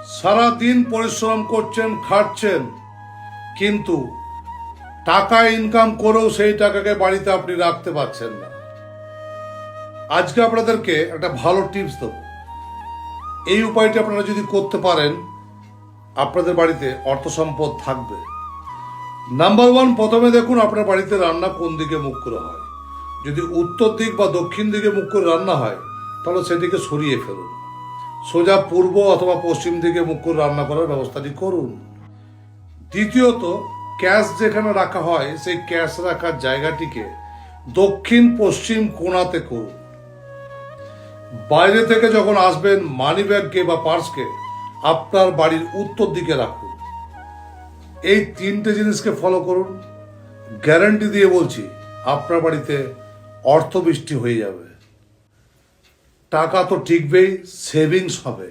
সারা দিন পরিশ্রম করছেন, খাটছেন, কিন্তু টাকা ইনকাম করেও সেই টাকাকে বাড়িতে আপনি রাখতে পারছেন না। আজকে আপনাদেরকে একটা ভালো টিপস দেবো। এই উপায়টি আপনারা যদি করতে পারেন, আপনাদের বাড়িতে অর্থ সম্পদ থাকবে। নাম্বার ওয়ান, প্রথমে দেখুন আপনার বাড়িতে রান্না কোন দিকে মুখ করে হয়। যদি উত্তর দিক বা দক্ষিণ দিকে মুখ করে রান্না হয়, তাহলে সেটিকে সরিয়ে ফেলুন। সোজা পূর্ব অথবা পশ্চিম দিকে মুখ করে রান্না করার ব্যবস্থাটি করুন। দ্বিতীয়ত, ক্যাশ যেখানে রাখা হয় সেই ক্যাশ রাখার জায়গাটিকে দক্ষিণ পশ্চিম কোণাতে করুন। বাইরে থেকে যখন আসবেন, মানি ব্যাগকে বা পার্সকে আপনার বাড়ির উত্তর দিকে রাখুন। এই তিনটে জিনিসকে ফলো করুন, গ্যারান্টি দিয়ে বলছি আপনার বাড়িতে অর্থ বৃষ্টি হয়ে যাবে। টাকা তো টিকবেই, সেভিংস হবে।